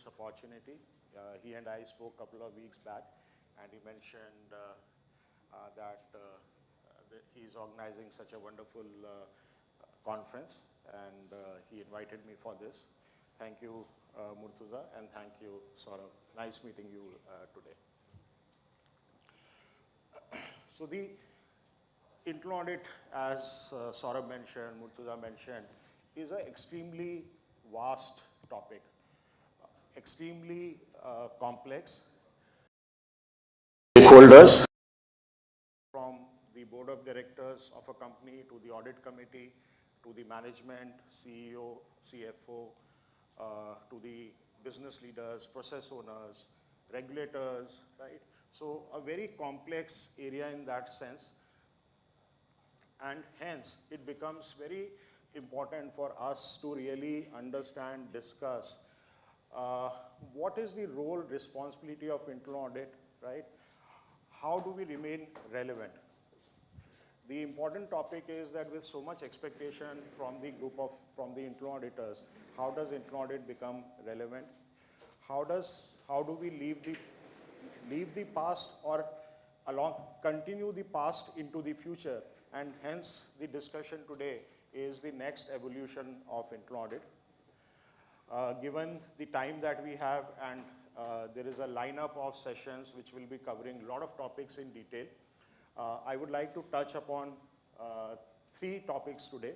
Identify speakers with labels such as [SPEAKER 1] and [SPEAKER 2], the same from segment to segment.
[SPEAKER 1] this opportunity. He and I spoke a couple of weeks back, and he mentioned that he's organizing such a wonderful conference, and he invited me for this. Thank you, Murtuza, and thank you, Saurabh. Nice meeting you today. So the internal audit, as Saurabh mentioned, Murtuza mentioned, is an extremely vast topic, extremely complex. Stakeholders from the board of directors of a company to the audit committee to the management, CEO, CFO, to the business leaders, process owners, regulators, right? So a very complex area in that sense, and hence it becomes very important for us to really understand, discuss what is the role, responsibility of internal audit, right? How do we remain relevant? The important topic is that with so much expectation from the internal auditors, how does internal audit become relevant? How do we leave the past or continue the past into the future? And hence the discussion today is the next evolution of internal audit. Given the time that we have, and there is a lineup of sessions which will be covering a lot of topics in detail, I would like to touch upon 3 topics today.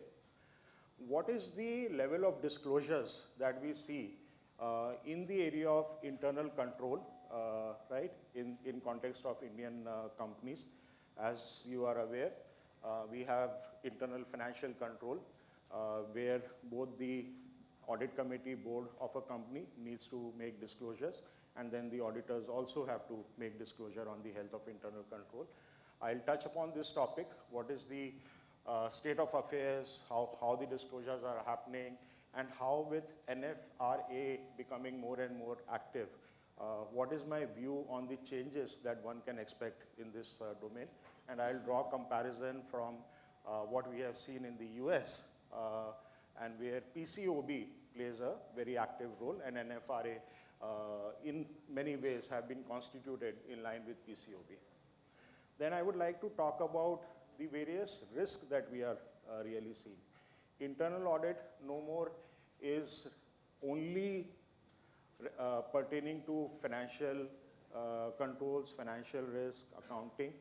[SPEAKER 1] What is the level of disclosures that we see in the area of internal control, right, in context of Indian companies? As you are aware, we have internal financial control, where both the audit committee, board of a company needs to make disclosures, and then the auditors also have to make disclosure on the health of internal control. I'll touch upon this topic, what is the state of affairs, how the disclosures are happening, and how with NFRA becoming more and more active, what is my view on the changes that one can expect in this domain. And I'll draw comparison from what we have seen in the US, and where PCOB plays a very active role, and NFRA in many ways have been constituted in line with PCOB. Then I would like to talk about the various risks that we are really seeing. Internal audit no more is only pertaining to financial controls, financial risk, accounting.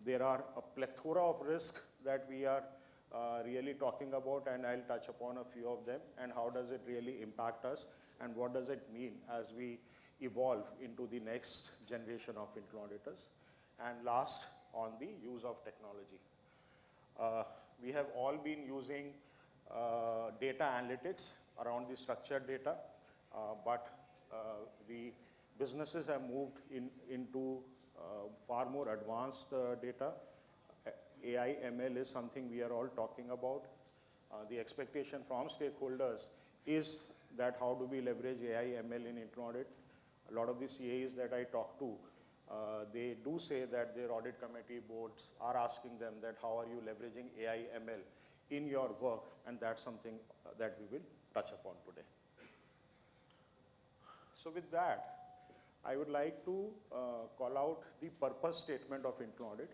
[SPEAKER 1] There are a plethora of risks that we are really talking about, and I'll touch upon a few of them, and how does it really impact us, and what does it mean as we evolve into the next generation of internal auditors. And last, on the use of technology. We have all been using data analytics around the structured data, but the businesses have moved into far more advanced data. AI, ML is something we are all talking about. The expectation from stakeholders is that how do we leverage AI, ML in internal audit. A lot of the CAs that I talk to, they do say that their audit committee boards are asking them that how are you leveraging AI, ML in your work, and that's something that we will touch upon today. So with that, I would like to call out the purpose statement of internal audit.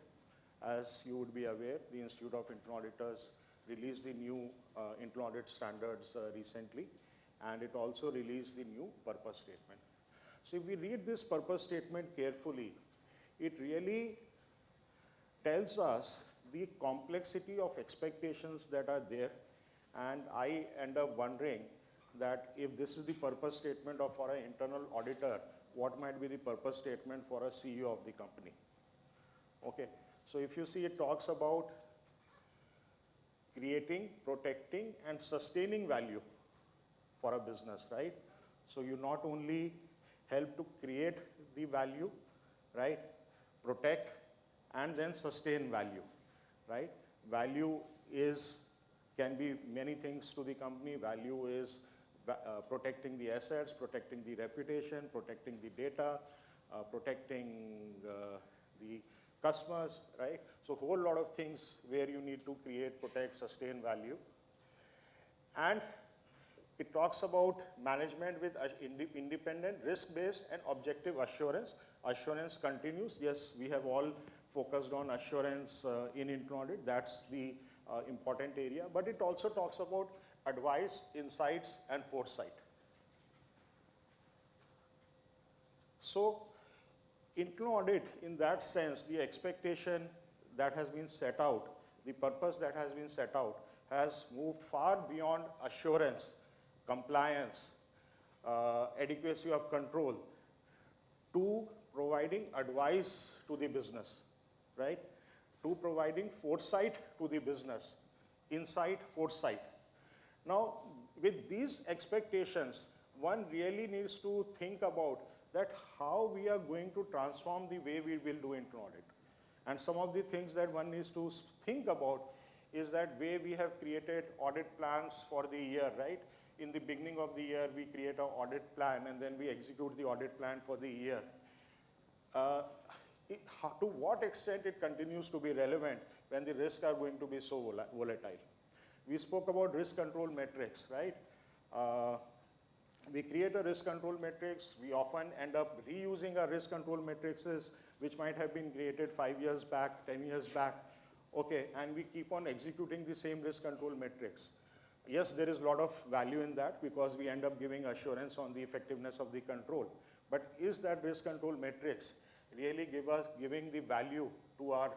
[SPEAKER 1] As you would be aware, the Institute of Internal Auditors released the new internal audit standards recently, and it also released the new purpose statement. So if we read this purpose statement carefully, it really tells us the complexity of expectations that are there, and I end up wondering that if this is the purpose statement for an internal auditor, what might be the purpose statement for a CEO of the company? Okay, so if you see, it talks about creating, protecting, and sustaining value for a business, right? So you not only help to create the value, right, protect, and then sustain value, right? Value can be many things to the company. Value is protecting the assets, protecting the reputation, protecting the data, protecting the customers, right? So a whole lot of things where you need to create, protect, sustain value. And It talks about management with independent, risk-based and objective assurance. Assurance continues. Yes, we have all focused on assurance in internal audit. That's the important area. But it also talks about advice, insights and foresight. So internal audit, in that sense, the expectation that has been set out, the purpose that has been set out, has moved far beyond assurance, compliance, adequacy of control, to providing advice to the business, right? To providing foresight to the business, insight, foresight. Now, with these expectations, one really needs to think about that how we are going to transform the way we will do internal audit. And some of the things that one needs to think about is that way we have created audit plans for the year, right? In the beginning of the year, we create an audit plan and then we execute the audit plan for the year. To what extent it continues to be relevant when the risks are going to be so volatile? We spoke about risk control metrics, right? We create a risk control matrix. We often end up reusing our risk control matrices, which might have been created 5 years back, 10 years back. Okay, and we keep on executing the same risk control metrics. Yes, there is a lot of value in that because we end up giving assurance on the effectiveness of the control. But is that risk control metrics really giving the value to our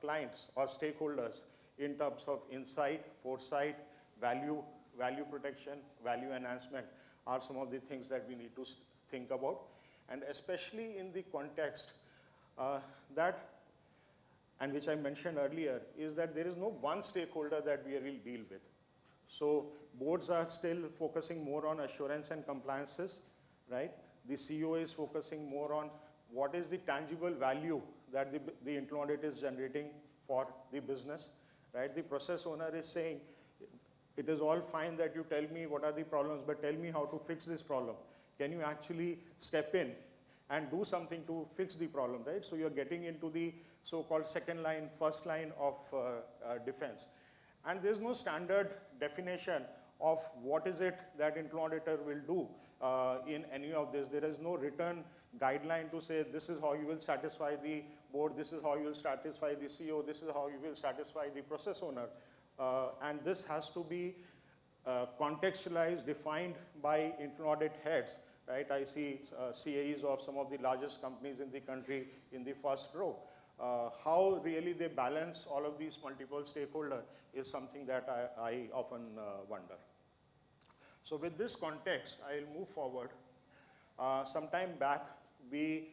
[SPEAKER 1] clients or stakeholders in terms of insight, foresight, value protection, value enhancement are some of the things that we need to think about. And especially in the context and which I mentioned earlier, is that there is no one stakeholder that we will deal with. So boards are still focusing more on assurance and compliances, right? The CEO is focusing more on what is the tangible value that the internal audit is generating for the business, right? The process owner is saying, it is all fine that you tell me what are the problems, but tell me how to fix this problem. Can you actually step in and do something to fix the problem, right? So you're getting into the so-called second line, first line of defense. And there's no standard definition of what is it that internal auditor will do in any of this. There is no written guideline to say this is how you will satisfy the board, this is how you will satisfy the CEO, this is how you will satisfy the process owner. And this has to be contextualized, defined by internal audit heads, right? I see CAEs of some of the largest companies in the country in the first row. How really they balance all of these multiple stakeholders is something that I often wonder. So with this context, I'll move forward. Some time back, we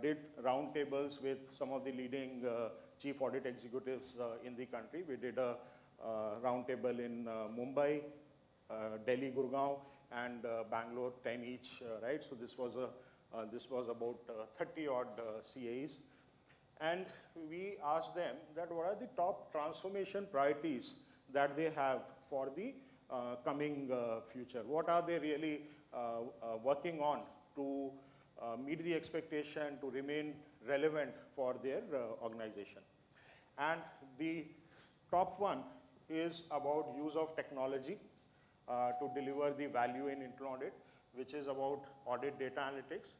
[SPEAKER 1] did roundtables with some of the leading chief audit executives in the country. We did a roundtable in Mumbai, Delhi, Gurgaon, and Bangalore, 10 each, right? So this was about 30 odd CAEs. And we asked them that what are the top transformation priorities that they have for the coming future? What are they really working on to meet the expectation, to remain relevant for their organization? And the top one is about use of technology to deliver the value in internal audit, which is about audit data analytics,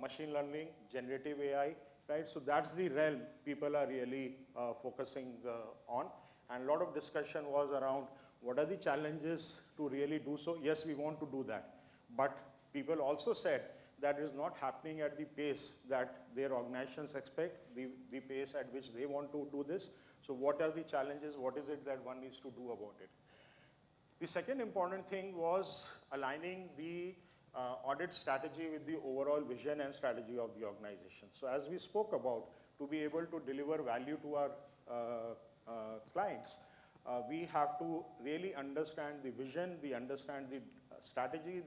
[SPEAKER 1] machine learning, generative AI, right? So that's the realm people are really focusing on. And a lot of discussion was around what are the challenges to really do so. Yes, we want to do that. But people also said that is not happening at the pace that their organizations expect, the pace at which they want to do this. So what are the challenges? What is it that one needs to do about it? The second important thing was aligning the audit strategy with the overall vision and strategy of the organization. So as we spoke about, to be able to deliver value to our clients, we have to really understand the vision, understand the strategy,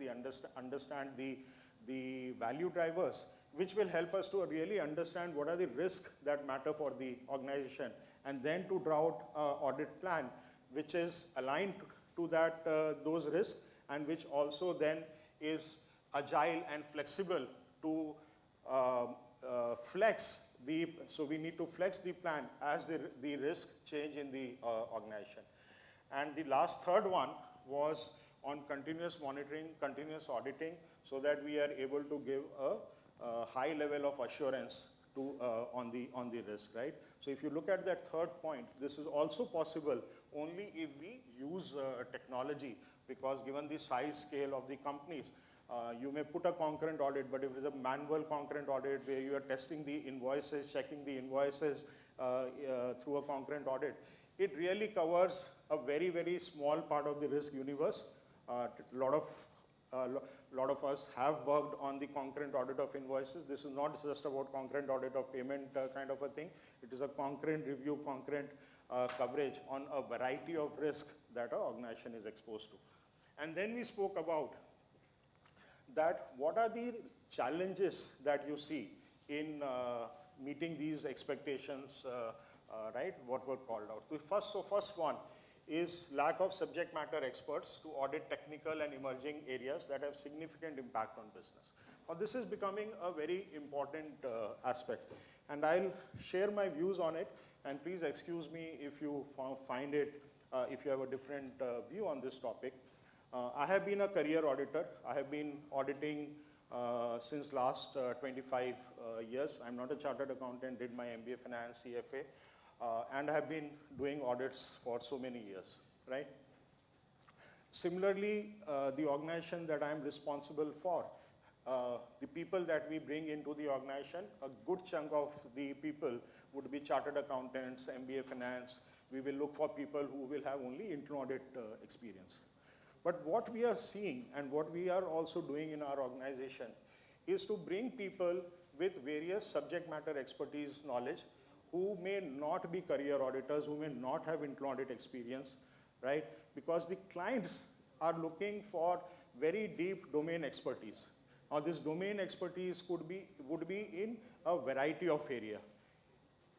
[SPEAKER 1] understand the value drivers, which will help us to really understand what are the risks that matter for the organization, and then to draw out an audit plan which is aligned to that those risks, and which also then is agile and flexible to flex so we need to flex the plan as the risk change in the organization. And the last third one was on continuous monitoring, continuous auditing, so that we are able to give a high level of assurance to, on the risk, right? So if you look at that third point, this is also possible only if we use technology, because given the size scale of the companies, you may put a concurrent audit, but if it is a manual concurrent audit where you are testing the invoices, checking the invoices through a concurrent audit, it really covers a very, very small part of the risk universe. A lot of us have worked on the concurrent audit of invoices. This is not just about concurrent audit of payment kind of a thing. It is a concurrent review, concurrent coverage on a variety of risks that an organization is exposed to. And then we spoke about that what are the challenges that you see in meeting these expectations, right, what were called out. So first one is lack of subject matter experts to audit technical and emerging areas that have significant impact on business. Now this is becoming a very important aspect, and I'll share my views on it, and please excuse me if you find it, if you have a different view on this topic. I have been a career auditor. I have been auditing since last 25 years. I'm not a chartered accountant, did my MBA Finance, CFA, and have been doing audits for so many years, right? Similarly, the organization that I'm responsible for, the people that we bring into the organization, a good chunk of the people would be chartered accountants, MBA Finance. We will look for people who will have only internal audit experience. But what we are seeing and what we are also doing in our organization is to bring people with various subject matter expertise knowledge who may not be career auditors, who may not have internal audit experience, right? Because the clients are looking for very deep domain expertise. Now this domain expertise would be in a variety of area,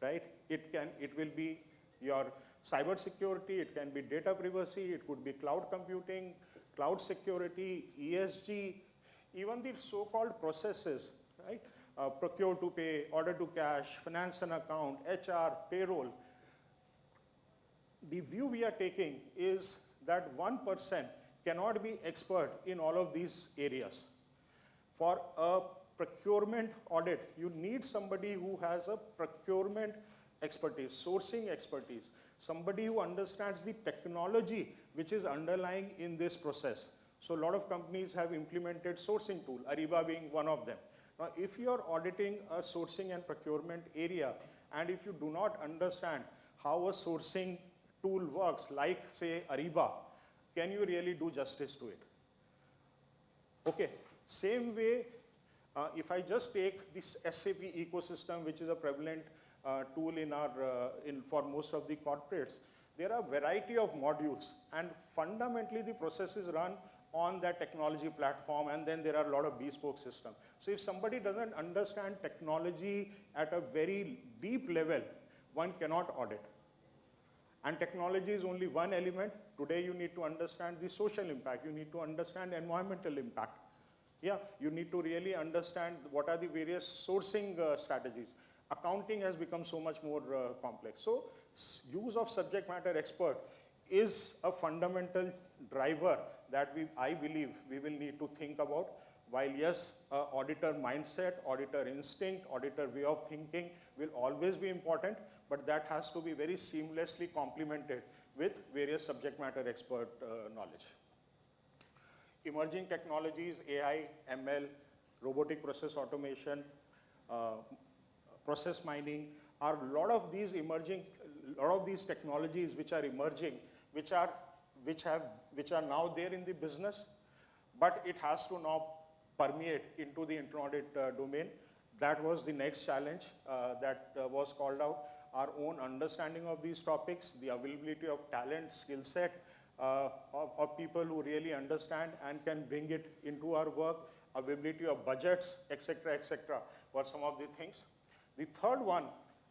[SPEAKER 1] right? It will be your cyber security, it can be data privacy, it could be cloud computing, cloud security, ESG, even the so-called processes, right? Procure to pay, order to cash, finance and account, HR, payroll. The view we are taking is that one person cannot be expert in all of these areas. For a procurement audit, you need somebody who has a procurement expertise, sourcing expertise, somebody who understands the technology which is underlying in this process. So a lot of companies have implemented sourcing tool, Ariba being one of them. Now, if you are auditing a sourcing and procurement area, and if you do not understand how a sourcing tool works, like say Ariba, can you really do justice to it? Okay, same way, if I just take this SAP ecosystem, which is a prevalent tool for most of the corporates, there are a variety of modules, and fundamentally the processes run on that technology platform, and then there are a lot of bespoke systems. So if somebody doesn't understand technology at a very deep level, one cannot audit. And technology is only one element. Today you need to understand the social impact, you need to understand environmental impact. Yeah, you need to really understand what are the various sourcing strategies. Accounting has become so much more complex. So use of subject matter expert is a fundamental driver that I believe we will need to think about. While yes, auditor mindset, auditor instinct, auditor way of thinking will always be important, but that has to be very seamlessly complemented with various subject matter expert knowledge. Emerging technologies, AI, ML, robotic process automation, process mining, are a lot of these technologies which are emerging, which are now there in the business, but it has to now permeate into the internal audit domain. That was the next challenge that was called out. Our own understanding of these topics, the availability of talent, skill set of people who really understand and can bring it into our work, availability of budgets, etc., were some of the things. The third one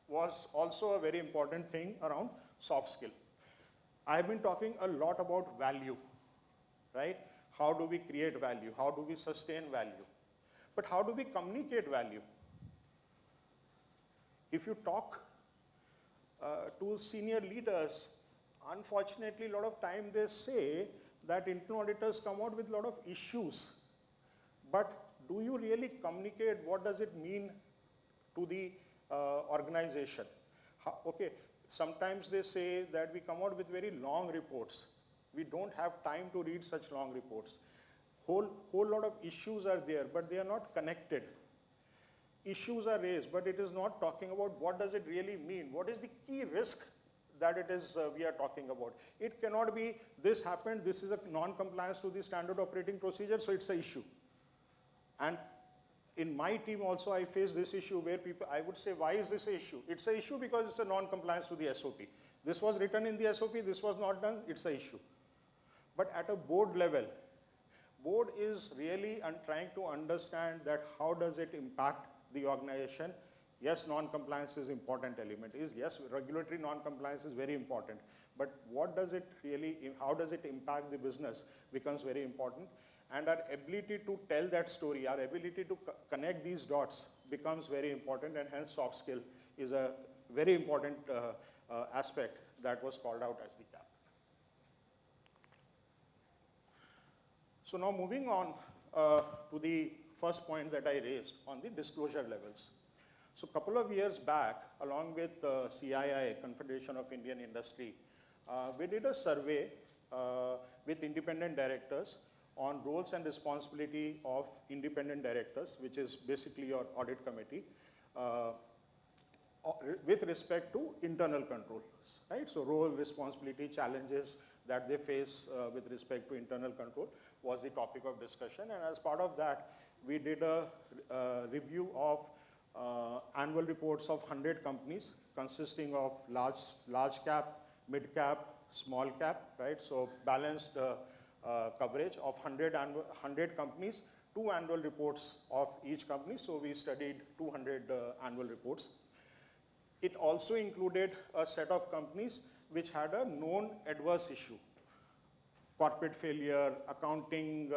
[SPEAKER 1] was also a very important thing around soft skill. I have been talking a lot about value, right? How do we create value? How do we sustain value? But how do we communicate value? If you talk to senior leaders, unfortunately, a lot of time they say that internal auditors come out with a lot of issues, but do you really communicate what does it mean to the organization? Okay, sometimes they say that we come out with very long reports. We don't have time to read such long reports. Whole lot of issues are there, but they are not connected. Issues are raised, but it is not talking about what does it really mean. What is the key risk that it is we are talking about? It cannot be this happened, this is a non-compliance to the standard operating procedure, so it's an issue. And in my team also I face this issue where people, I would say, why is this an issue? It's an issue because it's a non-compliance to the SOP. This was written in the SOP, this was not done, it's an issue. But at a board level, board is really trying to understand that how does it impact the organization. Yes, non-compliance is important element. Yes, regulatory non-compliance is very important. But what does it really, how does it impact the business becomes very important. And our ability to tell that story, our ability to connect these dots becomes very important, and hence soft skill is a very important aspect that was called out as the gap. So now moving on to the first point that I raised on the disclosure levels. So a couple of years back, along with CII, Confederation of Indian Industry, we did a survey with independent directors on roles and responsibility of independent directors, which is basically your audit committee, with respect to internal controls, right? So role, responsibility, challenges that they face with respect to internal control was the topic of discussion. And as part of that, we did a review of annual reports of 100 companies consisting of large cap, mid cap, small cap, right? So balanced coverage of 100 companies, 2 annual reports of each company. So we studied 200 annual reports. It also included a set of companies which had a known adverse issue. Corporate failure, accounting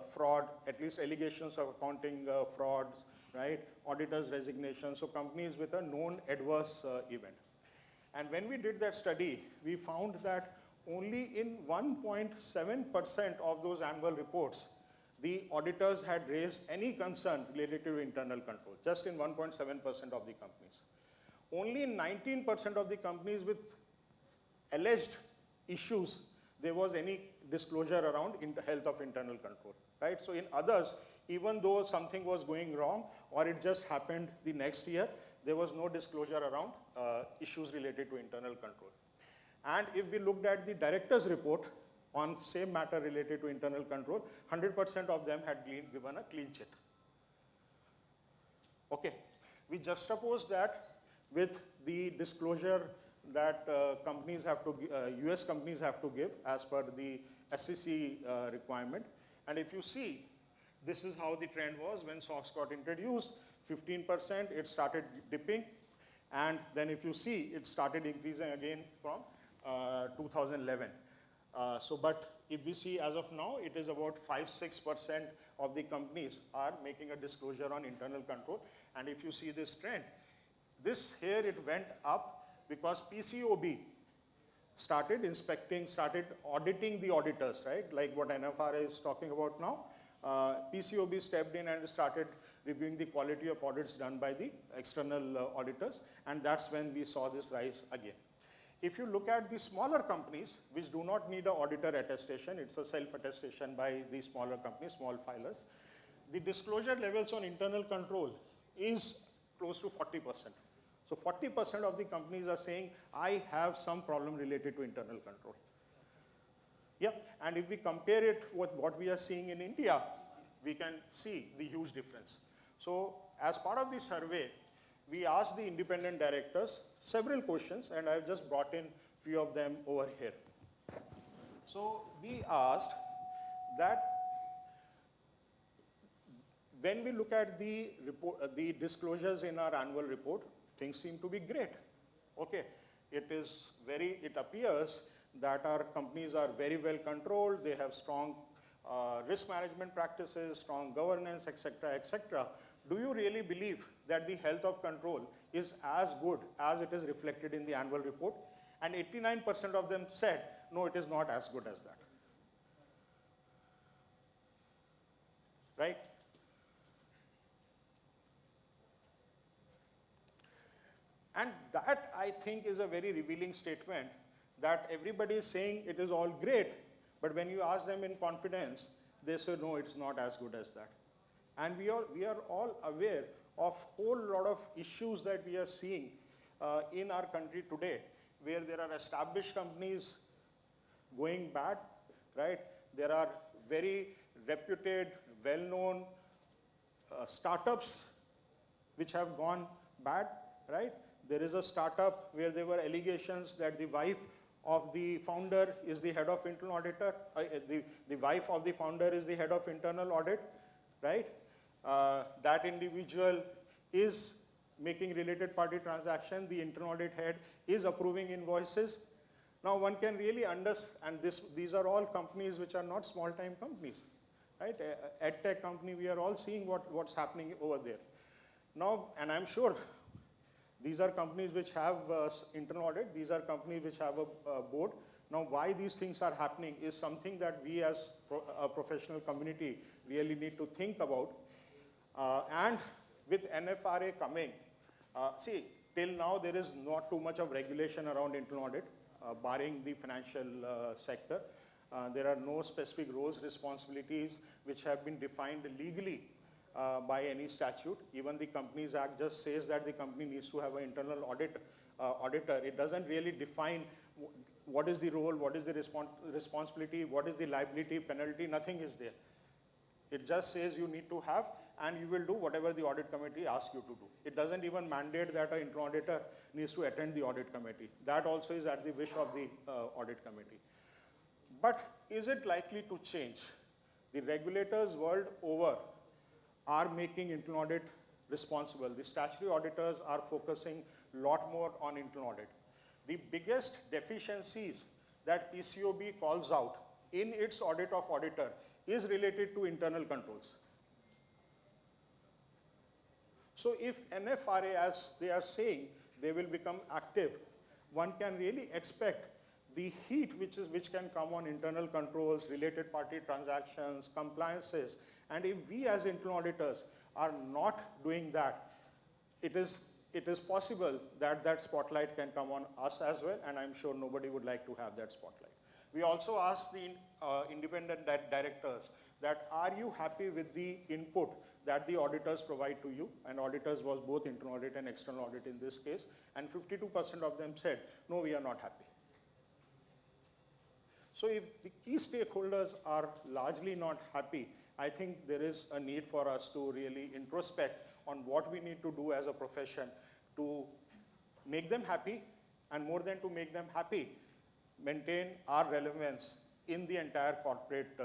[SPEAKER 1] fraud, at least allegations of accounting frauds, right? Auditors' resignation, so companies with a known adverse event. And when we did that study, we found that only in 1.7% of those annual reports, the auditors had raised any concern related to internal control, just in 1.7% of the companies. Only in 19% of the companies with alleged issues, there was any disclosure around health of internal control, right? So in others, even though something was going wrong or it just happened the next year, there was no disclosure around issues related to internal control. And if we looked at the director's report on same matter related to internal control, 100% of them had given a clean chit. Okay, we juxtapose that with the disclosure that companies have to, US companies have to give as per the SEC requirement. And if you see, this is how the trend was when SOX got introduced, 15%, it started dipping. And then if you see, it started increasing again from 2011. But if we see as of now, it is about 5-6% of the companies are making a disclosure on internal control. And if you see this trend, this here it went up because PCOB started inspecting, started auditing the auditors, right? Like what NFR is talking about now. PCOB stepped in and started reviewing the quality of audits done by the external auditors, and that's when we saw this rise again. If you look at the smaller companies, which do not need an auditor attestation, it's a self-attestation by the smaller companies, small filers, the disclosure levels on internal control is close to 40%. So 40% of the companies are saying, I have some problem related to internal control. Yeah, and if we compare it with what we are seeing in India, we can see the huge difference. So as part of the survey, we asked the independent directors several questions, and I've just brought in few of them over here. So we asked that when we look at the report, the disclosures in our annual report, things seem to be great. Okay, it appears that our companies are very well controlled, they have strong risk management practices, strong governance, etc., etc. Do you really believe that the health of control is as good as it is reflected in the annual report? And 89% of them said, no, it is not as good as that. right? And that, I think, is a very revealing statement, that everybody is saying it is all great, but when you ask them in confidence, they say, no, it's not as good as that. And we are all aware of whole lot of issues that we are seeing in our country today, where there are established companies going bad, right? There are very reputed, well-known startups which have gone bad, right? There is a startup where there were allegations that the wife of the founder is the head of internal auditor, the wife of the founder is the head of internal audit, right? That individual is making related party transaction, the internal audit head is approving invoices. Now one can really understand, and these are all companies which are not small-time companies, right? EdTech company, we are all seeing what's happening over there. Now, and I'm sure these are companies which have internal audit, these are companies which have a board. Now, why these things are happening is something that we as a professional community really need to think about. And with NFRA coming, see, till now there is not too much of regulation around internal audit, barring the financial sector. There are no specific roles, responsibilities which have been defined legally by any statute. Even the Companies Act just says that the company needs to have an internal auditor. It doesn't really define what is the role, what is the responsibility, what is the liability, penalty, nothing is there. It just says you need to have, and you will do whatever the audit committee asks you to do. It doesn't even mandate that an internal auditor needs to attend the audit committee. That also is at the wish of the audit committee. But is it likely to change? The regulators world over are making internal audit responsible. The statutory auditors are focusing a lot more on internal audit. The biggest deficiencies that PCOB calls out in its audit of auditor is related to internal controls. So if NFRA, as they are saying, they will become active, one can really expect the heat which can come on internal controls, related party transactions, compliances, and if we as internal auditors are not doing that, it is possible that that spotlight can come on us as well, and I'm sure nobody would like to have that spotlight. We also asked the independent directors that, are you happy with the input that the auditors provide to you? And auditors was both internal audit and external audit in this case, and 52% of them said, no, we are not happy. So if the key stakeholders are largely not happy, I think there is a need for us to really introspect on what we need to do as a profession to make them happy, and more than to make them happy, maintain our relevance in the entire corporate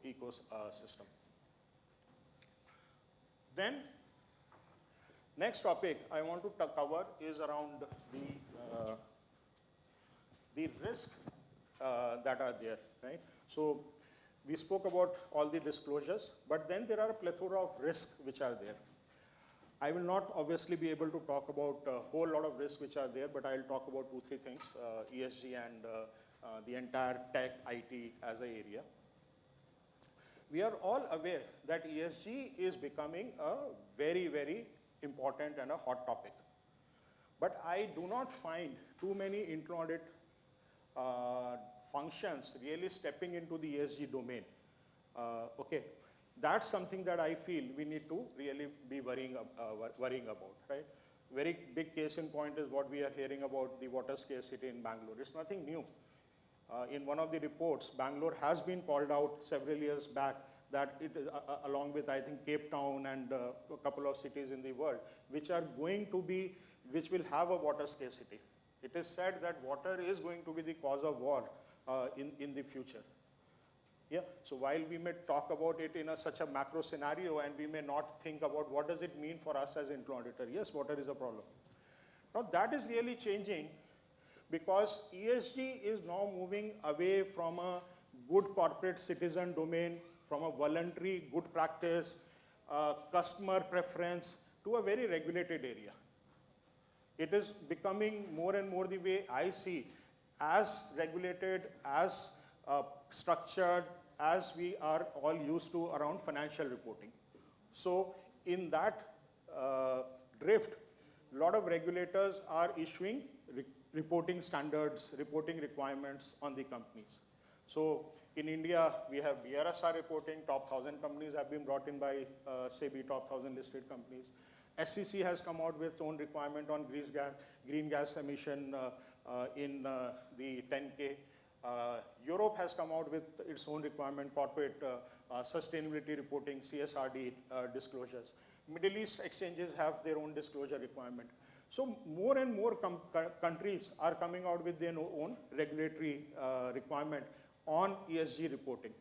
[SPEAKER 1] ecosystem. Then, next topic I want to cover is around the risk that are there, right? So we spoke about all the disclosures, but then there are a plethora of risks which are there. I will not obviously be able to talk about a whole lot of risks which are there, but I'll talk about 2-3 things, ESG and the entire tech IT as an area. We are all aware that ESG is becoming a very, very important and a hot topic. But I do not find too many internal audit functions really stepping into the ESG domain. Okay, that's something that I feel we need to really be worrying about, right? Very big case in point is what we are hearing about the water scarcity in Bangalore. It's nothing new. In one of the reports, Bangalore has been called out several years back that it is, along with, I think, Cape Town and a couple of cities in the world, which will have a water scarcity. It is said that water is going to be the cause of war in the future. Yeah, so while we may talk about it in such a macro scenario, and we may not think about what does it mean for us as internal auditor. Yes, water is a problem. Now that is really changing, because ESG is now moving away from a good corporate citizen domain, from a voluntary good practice, customer preference, to a very regulated area. It is becoming more and more the way I see, as regulated, as structured, as we are all used to around financial reporting. So in that drift, a lot of regulators are issuing reporting standards, reporting requirements on the companies. So in India, we have BRSR reporting, top 1,000 companies have been brought in by SEBI, top 1,000 listed companies. SEC has come out with its own requirement on green gas emission in the 10K. Europe has come out with its own requirement, corporate sustainability reporting, CSRD disclosures. Middle East exchanges have their own disclosure requirement. So more and more countries are coming out with their own regulatory requirement on ESG reporting.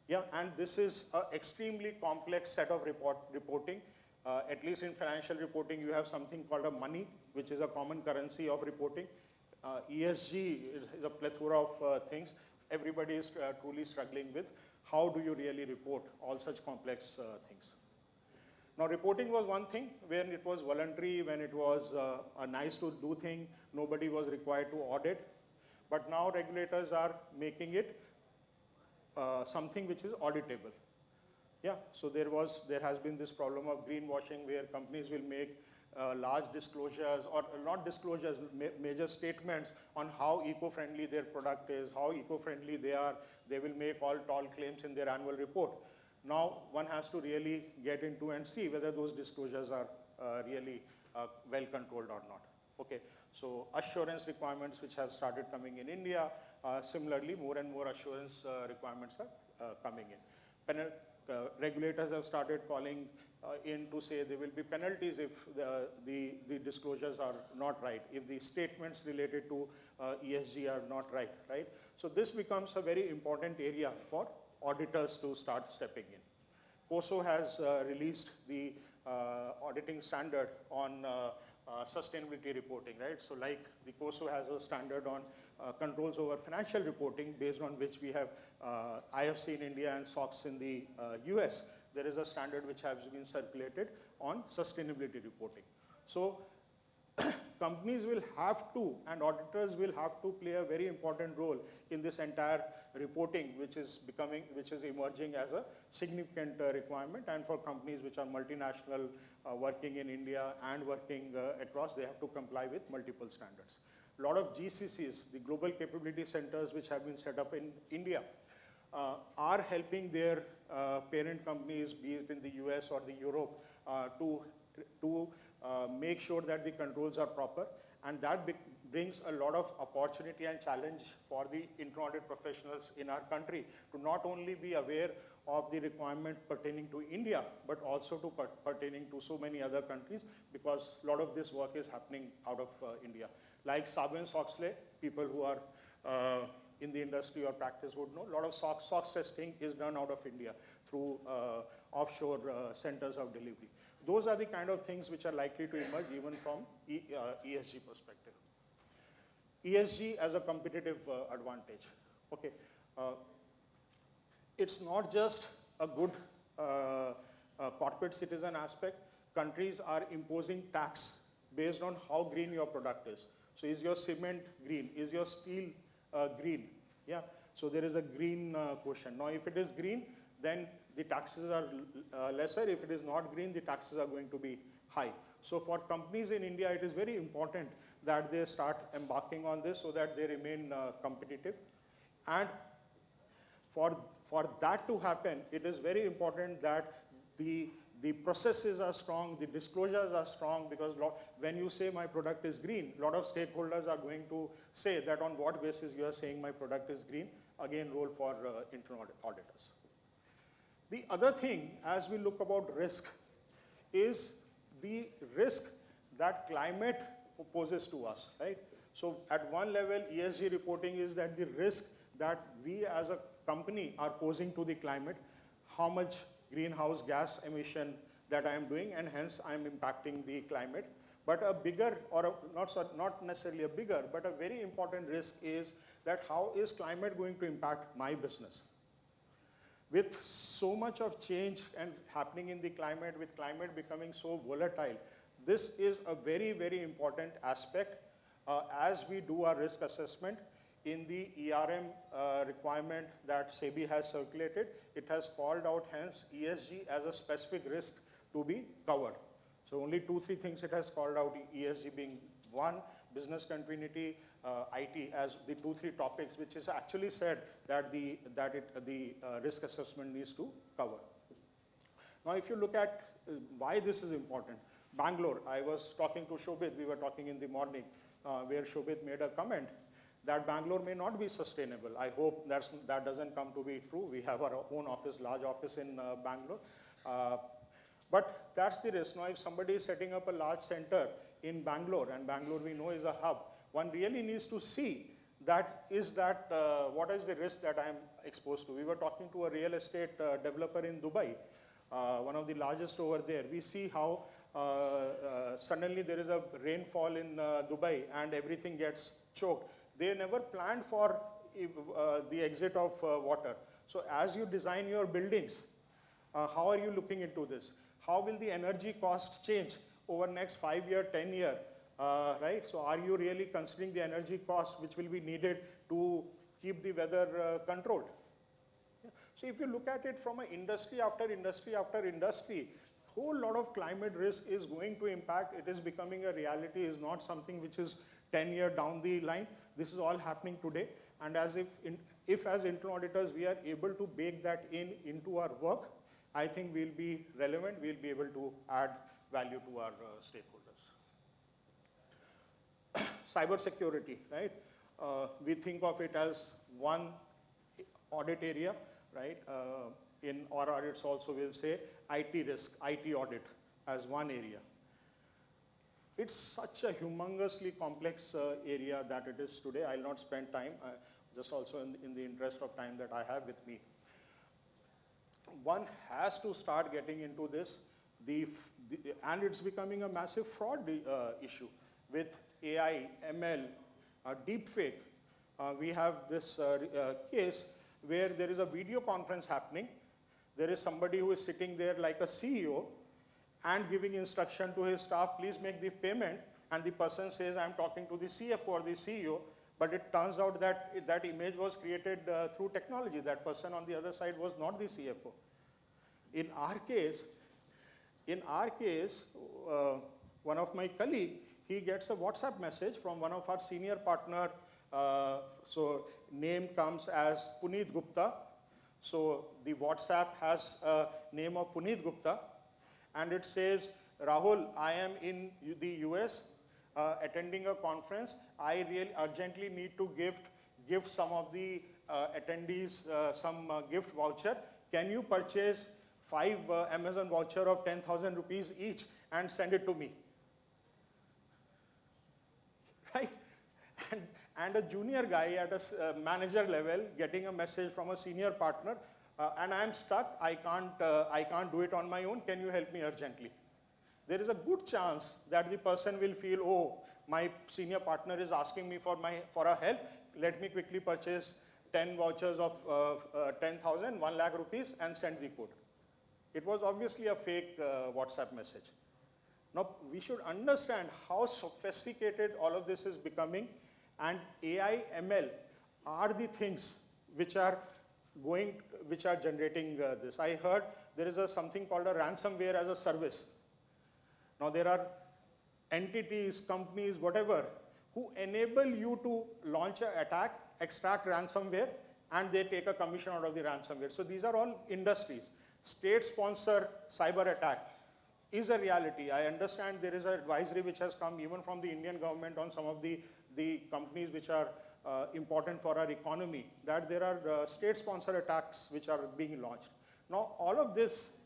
[SPEAKER 1] Yeah, and this is an extremely complex set of reporting. At least in financial reporting, you have something called a money, which is a common currency of reporting. ESG is a plethora of things. Everybody is truly struggling with how do you really report all such complex things. Now, reporting was one thing when it was voluntary, when it was a nice to do thing, nobody was required to audit. But now regulators are making it something which is auditable. Yeah, so there has been this problem of greenwashing where companies will make large disclosures, or not disclosures, major statements on how eco-friendly their product is, how eco-friendly they are. They will make all tall claims in their annual report. Now, one has to really get into and see whether those disclosures are really well controlled or not. Okay, so assurance requirements which have started coming in India, similarly more and more assurance requirements are coming in. Regulators have started calling in to say there will be penalties if the disclosures are not right, if the statements related to ESG are not right, right? So this becomes a very important area for auditors to start stepping in. COSO has released the auditing standard on sustainability reporting, right? So like the COSO has a standard on controls over financial reporting based on which we have IFC in India and SOX in the US. There is a standard which has been circulated on sustainability reporting. So companies will have to, and auditors will have to play a very important role in this entire reporting, which is emerging as a significant requirement. And for companies which are multinational, working in India and working across, they have to comply with multiple standards. A lot of GCCs, the Global Capability Centers, which have been set up in India, are helping their parent companies, be it in the US or the Europe, to make sure that the controls are proper, and that brings a lot of opportunity and challenge for the internal audit professionals in our country to not only be aware of the requirement pertaining to India, but also to pertaining to so many other countries, because a lot of this work is happening out of India. Like Sarbanes-Oxley, people who are in the industry or practice would know, a lot of SOX testing is done out of India through offshore centers of delivery. Those are the kind of things which are likely to emerge even from ESG perspective. ESG as a competitive advantage. Okay, it's not just a good corporate citizen aspect. Countries are imposing tax based on how green your product is. So is your cement green? Is your steel green? Yeah, so there is a green quotient. Now if it is green, then the taxes are lesser. If it is not green, the taxes are going to be high. So for companies in India, it is very important that they start embarking on this so that they remain competitive. And for that to happen, it is very important that the processes are strong, the disclosures are strong, because when you say my product is green, a lot of stakeholders are going to say that on what basis you are saying my product is green. Again, role for internal auditors. The other thing, as we look about risk, is the risk that climate poses to us, right? So at one level, ESG reporting is that the risk that we as a company are posing to the climate, how much greenhouse gas emission that I am doing, and hence I am impacting the climate. But a bigger, or not necessarily a bigger, but a very important risk is that how is climate going to impact my business? With so much of change and happening in the climate, with climate becoming so volatile, this is a very, very important aspect as we do our risk assessment. in the ERM requirement that SEBI has circulated, it has called out hence ESG as a specific risk to be covered. So only 2-3 things it has called out, ESG being one, business continuity, IT as the 2-3 topics, which is actually said that the risk assessment needs to cover. Now, if you look at why this is important, Bangalore, I was talking to Shobit, we were talking in the morning, where Shobit made a comment that Bangalore may not be sustainable. I hope that doesn't come to be true. We have our own office, large office in Bangalore. But that's the risk. Now, if somebody is setting up a large center in Bangalore, and Bangalore we know is a hub, one really needs to see that what is the risk that I am exposed to. We were talking to a real estate developer in Dubai, one of the largest over there. We see how suddenly there is a rainfall in Dubai and everything gets choked. They never planned for the exit of water. So as you design your buildings, how are you looking into this? How will the energy cost change over next 5-year, 10-year, right? So are you really considering the energy cost which will be needed to keep the weather controlled? Yeah. So if you look at it from an industry after industry after industry, whole lot of climate risk is going to impact. It is becoming a reality. It's not something which is 10 years down the line. This is all happening today. And as if as internal auditors we are able to bake that into our work, I think we'll be relevant. We'll be able to add value to our stakeholders. Cybersecurity, right? We think of it as one audit area, right? In our audits also we'll say IT risk, IT audit as one area. It's such a humongously complex area that it is today. I'll not spend time, just also in the interest of time that I have with me. One has to start getting into this, and it's becoming a massive fraud issue with AI, ML, deepfake. We have this case where there is a video conference happening. There is somebody who is sitting there like a CEO and giving instruction to his staff, please make the payment, and the person says, I'm talking to the CFO or the CEO, but it turns out that that image was created through technology. That person on the other side was not the CFO. In our case, one of my colleagues, he gets a WhatsApp message from one of our senior partner, so name comes as Puneet Gupta. So the WhatsApp has a name of Puneet Gupta, and it says, Rahul, I am in the US attending a conference. I really urgently need to gift some of the attendees some gift voucher. Can you purchase 5 Amazon voucher of 10,000 rupees each and send it to me? Right? And a junior guy at a manager level getting a message from a senior partner, and I am stuck, I can't do it on my own, can you help me urgently? There is a good chance that the person will feel, oh, my senior partner is asking me for a help, let me quickly purchase 10 vouchers of 10,000, 1 lakh rupees and send the code. It was obviously a fake WhatsApp message. Now, we should understand how sophisticated all of this is becoming, and AI, ML are the things which are generating this. I heard there is something called a ransomware as a service. Now, there are entities, companies, whatever, who enable you to launch an attack, extract ransomware, and they take a commission out of the ransomware. So these are all industries. State-sponsored cyber attack is a reality. I understand there is an advisory which has come even from the Indian government on some of the companies which are important for our economy, that there are state-sponsored attacks which are being launched. Now, all of this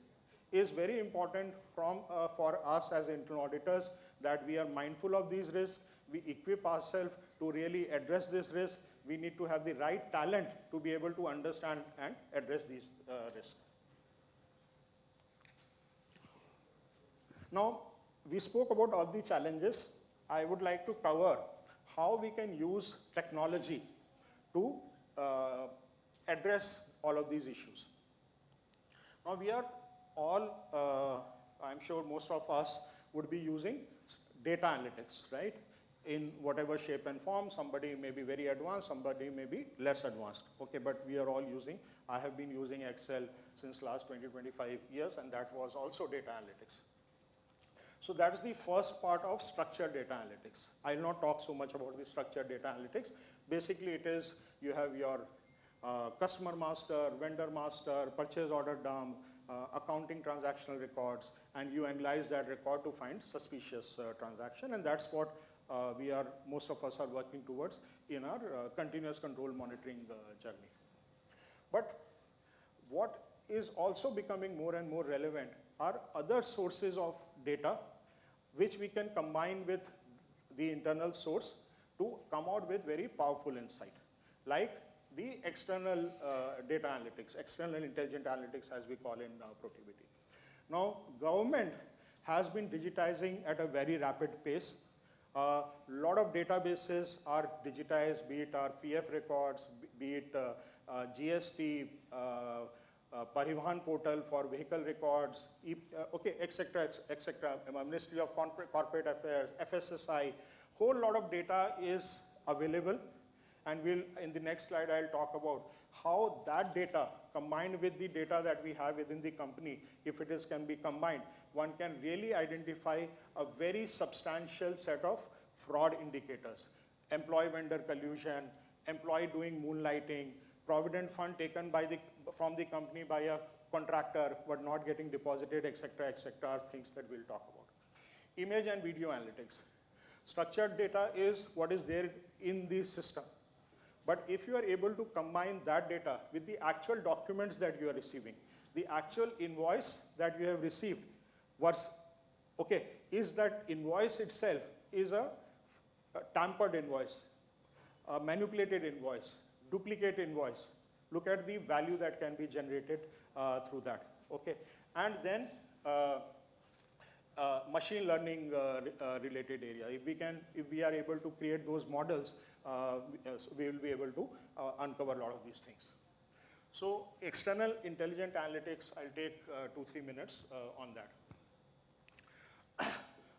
[SPEAKER 1] is very important for us as internal auditors, that we are mindful of these risks, we equip ourselves to really address this risk. We need to have the right talent to be able to understand and address these risks. Now, we spoke about all the challenges. I would like to cover how we can use technology to address all of these issues. Now, we are all, I'm sure most of us would be using data analytics, right? in whatever shape and form. Somebody may be very advanced, somebody may be less advanced. Okay, but we are all using, I have been using Excel since last 20-25 years, and that was also data analytics. So that's the first part of structured data analytics. I will not talk so much about the structured data analytics. Basically it is, you have your customer master, vendor master, purchase order dump, accounting transactional records, and you analyze that record to find suspicious transaction, and that's what most of us are working towards in our continuous control monitoring journey. But what is also becoming more and more relevant are other sources of data which we can combine with the internal source to come out with very powerful insight, like the external data analytics, external intelligent analytics as we call in productivity. Now, government has been digitizing at a very rapid pace. A lot of databases are digitized, be it our PF records, be it GST, Parivahan portal for vehicle records, okay, etc., etc. Ministry of Corporate Affairs, FSSI, whole lot of data is available, and in the next slide I'll talk about how that data combined with the data that we have within the company, if it can be combined, one can really identify a very substantial set of fraud indicators. Employee-vendor collusion, employee doing moonlighting, provident fund taken from the company by a contractor but not getting deposited, etc., etc., things that we'll talk about. Image and video analytics. Structured data is what is there in the system. But if you are able to combine that data with the actual documents that you are receiving, the actual invoice that you have received, is that invoice itself is a tampered invoice, a manipulated invoice, duplicate invoice. Look at the value that can be generated through that. Okay, and then machine learning related area. If we are able to create those models, we will be able to uncover a lot of these things. So external intelligent analytics, I'll take 2-3 minutes on that.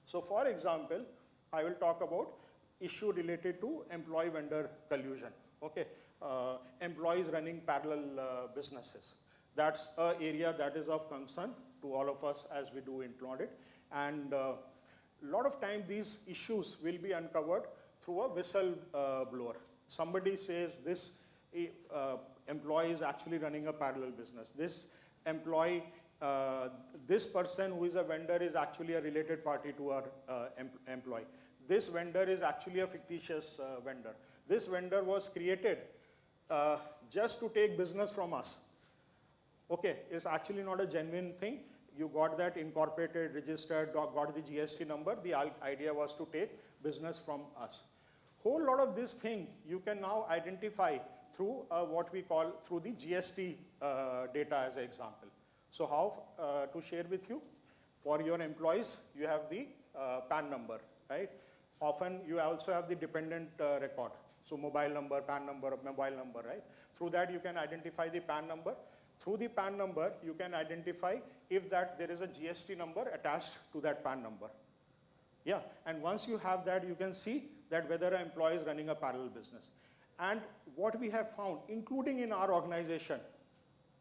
[SPEAKER 1] So for example, I will talk about issue related to employee-vendor collusion. Okay, employees running parallel businesses. That's an area that is of concern to all of us as we do Internal Audit. And a lot of time these issues will be uncovered through a whistleblower. Somebody says this employee is actually running a parallel business. This employee, this person who is a vendor is actually a related party to our employee. This vendor is actually a fictitious vendor. This vendor was created just to take business from us. Okay, it's actually not a genuine thing. You got that incorporated, registered, got the GST number. The idea was to take business from us. Whole lot of this thing you can now identify through what we call through the GST data as an example. So how to share with you? For your employees, you have the PAN number, right? Often you also have the dependent record. So mobile number, PAN number, mobile number, right? Through that you can identify the PAN number. Through the PAN number, you can identify if there is a GST number attached to that PAN number. Yeah, and once you have that, you can see that whether an employee is running a parallel business. And what we have found, including in our organization,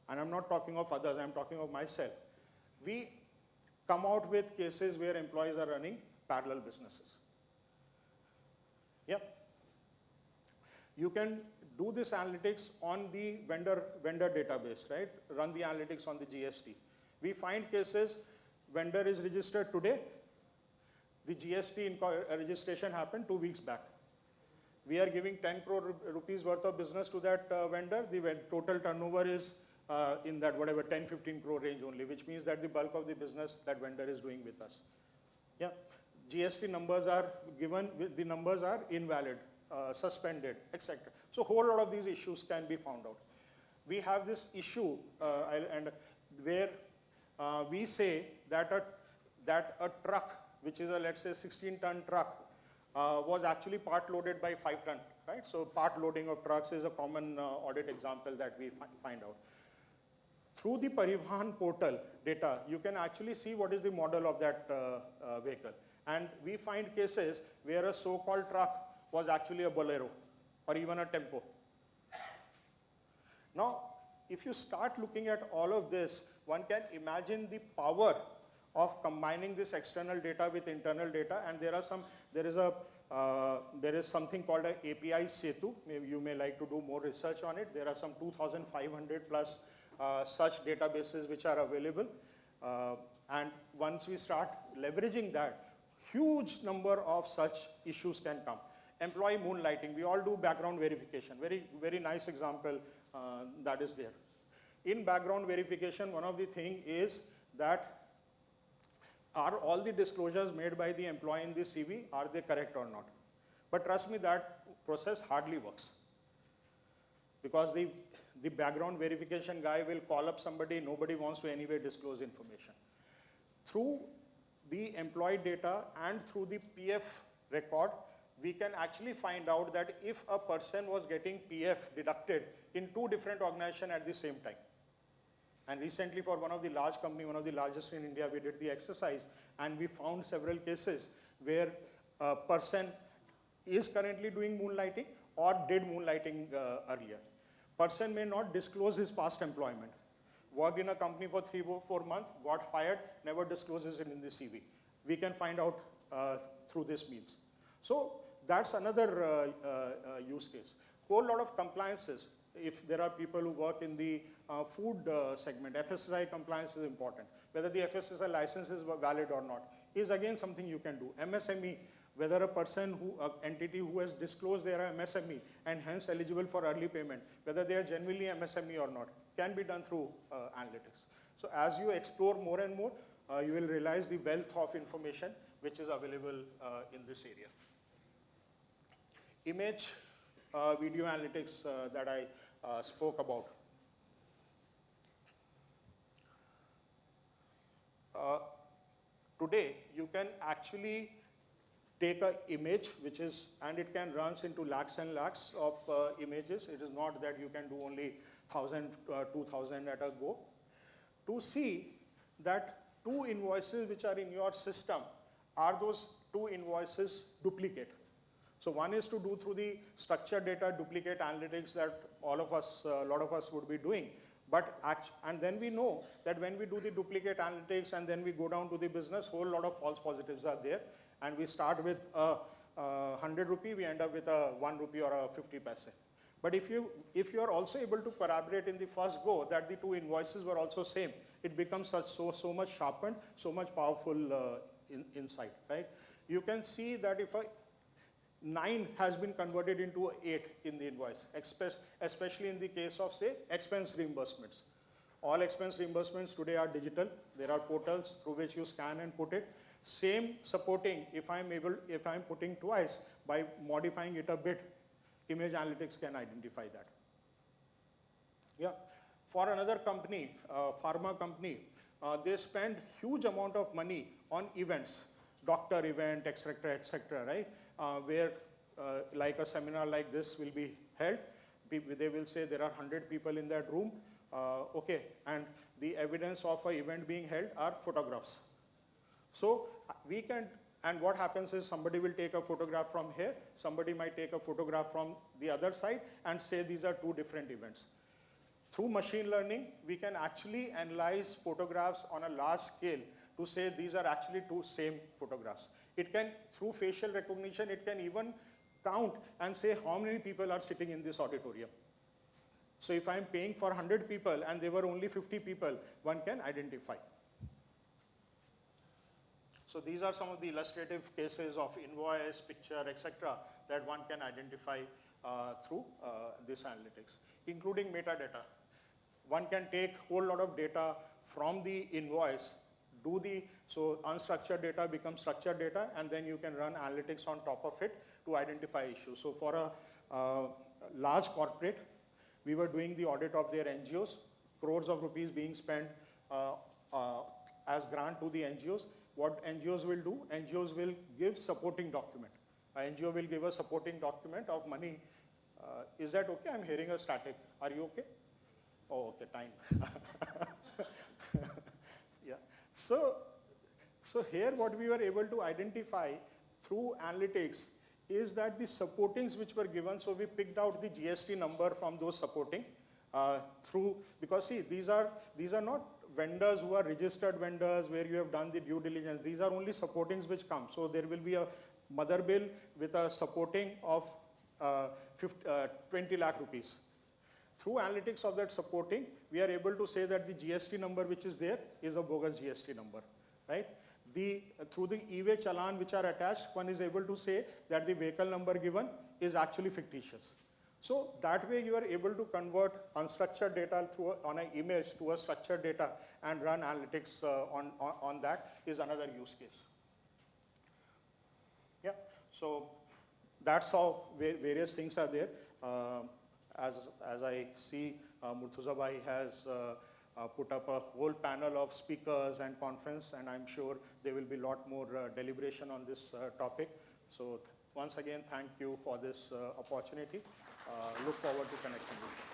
[SPEAKER 1] and I'm not talking of others, I'm talking of myself, we come out with cases where employees are running parallel businesses. Yeah. You can do this analytics on the vendor database, right? Run the analytics on the GST. We find cases, vendor is registered today, the GST registration happened 2 weeks back. We are giving 10 crore rupees worth of business to that vendor. The total turnover is in that whatever 10-15 crore range only, which means that the bulk of the business that vendor is doing with us. Yeah, GST numbers are given, the numbers are invalid, suspended, etc. So whole lot of these issues can be found out. We have this issue and where we say that a truck, which is a let's say 16-ton truck, was actually part loaded by 5-ton, right? So part loading of trucks is a common audit example that we find out. Through the Parivahan portal data, you can actually see what is the model of that vehicle. And we find cases where a so-called truck was actually a Bolero or even a Tempo. Now, if you start looking at all of this, one can imagine the power of combining this external data with internal data, and there is something called an API Setu. Maybe you may like to do more research on it. There are some 2,500 plus such databases which are available, and once we start leveraging that, huge number of such issues can come. Employee moonlighting, we all do background verification. Very nice example that is there. In background verification, one of the things is that are all the disclosures made by the employee in the CV, are they correct or not? But trust me, that process hardly works. Because the background verification guy will call up somebody, nobody wants to anyway disclose information. Through the employee data and through the PF record, we can actually find out that if a person was getting PF deducted in 2 different organizations at the same time. And recently for one of the large company, one of the largest in India, we did the exercise and we found several cases where a person is currently doing moonlighting or did moonlighting earlier. Person may not disclose his past employment. Worked in a company for 3 or 4 months, got fired, never discloses it in the CV. We can find out through this means. So that's another use case. Whole lot of compliances. If there are people who work in the food segment, FSSAI compliance is important. Whether the FSSAI license is valid or not is again something you can do. MSME, whether a person entity who has disclosed they are MSME and hence eligible for early payment, whether they are genuinely MSME or not, can be done through analytics. So as you explore more and more, you will realize the wealth of information which is available in this area. Image video analytics that I spoke about. Today, you can actually take an image, and it can run into lakhs and lakhs of images. It is not that you can do only 1,000, 2,000 at a go. To see that 2 invoices which are in your system, are those 2 invoices duplicate? So one is to do through the structured data duplicate analytics that all of us, a lot of us would be doing. And then we know that when we do the duplicate analytics and then we go down to the business, whole lot of false positives are there. And we start with 100 rupee, we end up with a 1 rupee or a 50 paise. But if you are also able to corroborate in the first go that the 2 invoices were also same, it becomes so much sharpened, so much powerful insight, right? You can see that if a 9 has been converted into 8 in the invoice, especially in the case of, say, expense reimbursements. All expense reimbursements today are digital. There are portals through which you scan and put it. Same supporting, if I'm putting twice, by modifying it a bit, image analytics can identify that. Yeah. For another company, pharma company, they spend huge amount of money on events, doctor event, etc., right? Where like a seminar like this will be held. They will say there are 100 people in that room, okay, and the evidence of an event being held are photographs. So we can, and what happens is somebody will take a photograph from here, somebody might take a photograph from the other side and say these are 2 different events. Through machine learning, we can actually analyze photographs on a large scale to say these are actually 2 same photographs. It can, through facial recognition, it can even count and say how many people are sitting in this auditorium. So if I'm paying for 100 people and there were only 50 people, one can identify. So these are some of the illustrative cases of invoice, picture, etc. that one can identify through this analytics, including metadata. One can take whole lot of data from the invoice, so unstructured data becomes structured data, and then you can run analytics on top of it to identify issues. So for a large corporate, we were doing the audit of their NGOs, crores of rupees being spent as grant to the NGOs. What NGOs will do? NGOs will give supporting document. An NGO will give a supporting document of money. Is that okay? I'm hearing a static. Are you okay? Oh, okay, time. Yeah. So here what we were able to identify through analytics is that the supportings which were given, so we picked out the GST number from those supporting because see, these are not vendors who are registered vendors where you have done the due diligence. These are only supportings which come. So there will be a mother bill with a supporting of 20 lakh rupees. Through analytics of that supporting, we are able to say that the GST number which is there is a bogus GST number, right? Through the e-way challan which are attached, one is able to say that the vehicle number given is actually fictitious. So that way you are able to convert unstructured data on an image to a structured data and run analytics on that is another use case. Yeah, so that's how various things are there. As I see, Murtuza Bhai has put up a whole panel of speakers and conference, and I'm sure there will be a lot more deliberation on this topic. So once again, thank you for this opportunity. Look forward to connecting with you.